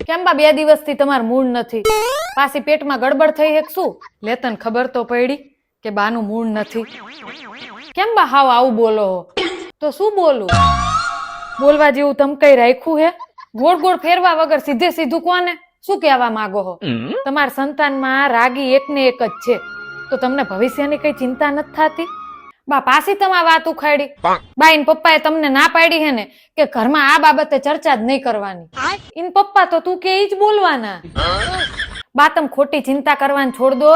કેમ બા 2 દિવસથી તમાર મૂડ નથી? પાછી પેટમાં ગડબડ થઈ હે શું? લે તને ખબર તો પડી કે બાનું મૂડ નથી. કેમ બા હાવ આવું બોલો હો? તો શું બોલું? બોલવા જેવું તમ કઈ રાખ્યું હે? ગોળ ગોળ ફેરવા વગર સીધે સીધું કોને શું કહેવા માંગો હો? તમારા સંતાનમાં રાગી એકને એક જ છે, તો તમને ભવિષ્યની કઈ ચિંતા નથી થતી? બા પાછી તમા વાત ઉખાડી. બાઈન પપ્પાએ તમને ના પાડી હે ને કે ઘરમાં આ બાબતે ચર્ચા જ નહીં કરવાની. ઇન પપ્પા તો તું કે ઈ જ બોલવાના. બા તમ ખોટી ચિંતા કરવાની છોડ દો.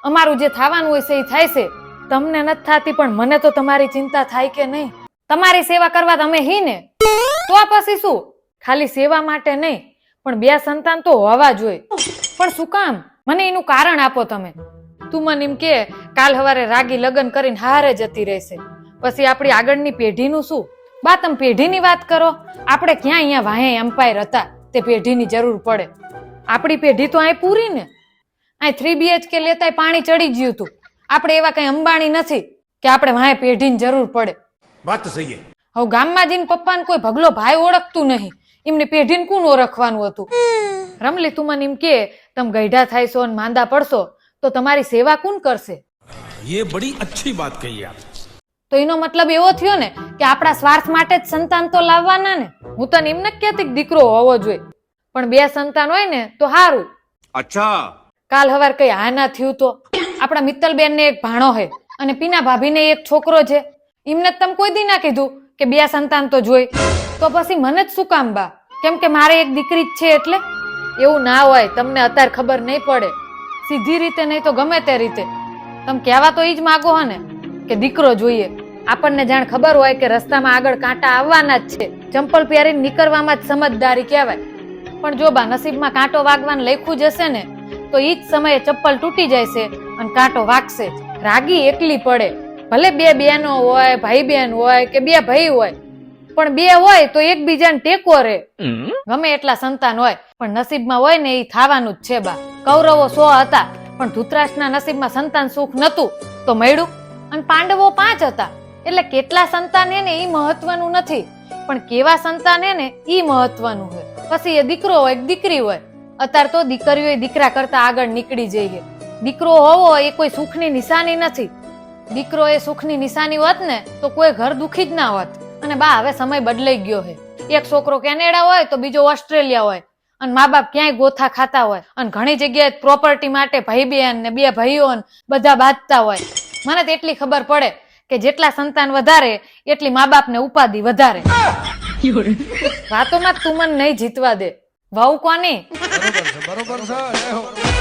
અમારું જે થવાનું હોય છે એ થાય છે. તમને નથી થતી પણ મને તો તમારી ચિંતા થાય કે નહીં? તમારી સેવા કરવા તમે હી ને, તો પછી શું? ખાલી સેવા માટે નહીં પણ 2 સંતાન તો હોવા જોઈએ. પણ શું કામ? મને એનું કારણ આપો તમે. તું મને એમ કે કાલ હવારે રાગી લગ્ન કરીને હારે જતી રહેશે, પછી આપણી આગળની પેઢીનું શું? બા તમે પેઢીની વાત કરો. આપણે ક્યાં અહીંયા વાહે એમ્પાયર હતા તે પેઢીની જરૂર પડે? આપણી પેઢી તો અહીં પૂરી ને. અહીં 3 BHK લેતાય પાણી ચડી ગયું હતું. આપણે એવા કઈ અંબાણી નથી કે આપણે વાહે પેઢીની જરૂર પડે. વાત સહી છે. હવે ગામમાં જઈને પપ્પાને કોઈ ભગલો ભાઈ ઓળખતું નહીં, એમને પેઢીને કોણ ઓળખવાનું હતું? રમલી તું મને એમ કે તમે ગઈઢા થાય છો અને માંદા પડશો તો તમારી સેવા કોણ કરશે? ये બડી अच्छी बात કહી આપ. તો એનો મતલબ એવો થયો ને કે આપણા સ્વાર્થ માટે જ સંતાન તો લાવવાના ને. હું તને એમ નથી કહેતી કે દીકરો હોવો જોઈએ, પણ 2 સંતાન હોય ને તો સારું. અચ્છા. કાલ હવાર કઈ આ ના થયું તો? આપણા મિત્તલબેન ને એક ભાણો હે અને પીના ભાભી ને એક છોકરો છે. એમને તમે કોઈ દી ના કીધું કે 2 સંતાન તો જોઈ? તો પછી મને જ શું કામ બા? કેમ કે મારે એક દીકરી જ છે એટલે? એવું ના હોય. તમને અત્યારે ખબર નહીં પડે. સીધી રીતે નહીં તો ગમે તે રીતે તમે કહેવા તો ઈ જ માગો હો ને કે દીકરો જોઈએ. આપણને જાણ ખબર હોય કે રસ્તામાં આગળ કાંટા આવવાના જ છે, ચંપલ પહેરીને નીકળવામાં જ સમજદારી કહેવાય. પણ જો બા નસીબમાં કાંટો વાગવાનું લખ્યું જશે ને તો ઈ જ સમયે ચપ્પલ તૂટી જાય છે અને કાંટો વાગશે જ. રાગી એકલી પડે. ભલે 2 બહેનો હોય, ભાઈ બહેન હોય કે 2 ભાઈ હોય, પણ 2 હોય તો એકબીજાને ટેકો રહે. ગમે એટલા સંતાન હોય પણ નસીબમાં હોય ને એ થવાનું જ છે બા. કૌરવો 100 હતા પણ ધૃતરાષ્ટ્રના નસીબમાં સંતાન સુખ નતું તો મળ્યું. અને પાંડવો 5 હતા એટલે કેટલા સંતાન હે ને એ મહત્વનું નથી, પણ કેવા સંતાન હે ને એ મહત્વનું છે. પછી એ દીકરો હોય કે દીકરી હોય. અત્યારે તો દીકરીઓ દીકરા કરતા આગળ નીકળી જઈએ. દીકરો હોવો એ કોઈ સુખની નિશાની નથી. દીકરો એ સુખની નિશાની હોત ને તો કોઈ ઘર દુખી જ ના હોત. અને બા હવે સમય બદલાઈ ગયો છે. એક છોકરો કેનેડા હોય તો બીજો ઓસ્ટ્રેલિયા હોય અને મા બાપ ક્યાંય ગોથા ખાતા હોય અને ઘણી જગ્યાએ પ્રોપર્ટી માટે ભાઈ બહેન ને 2 ભાઈઓ બધા બાંધતા હોય. મને તો એટલી ખબર પડે કે જેટલા સંતાન વધારે એટલી મા બાપ ને ઉપાધિ વધારે. વાતોમાં તું મને નહીં જીતવા દે. વહુ કોની? બરોબર છે.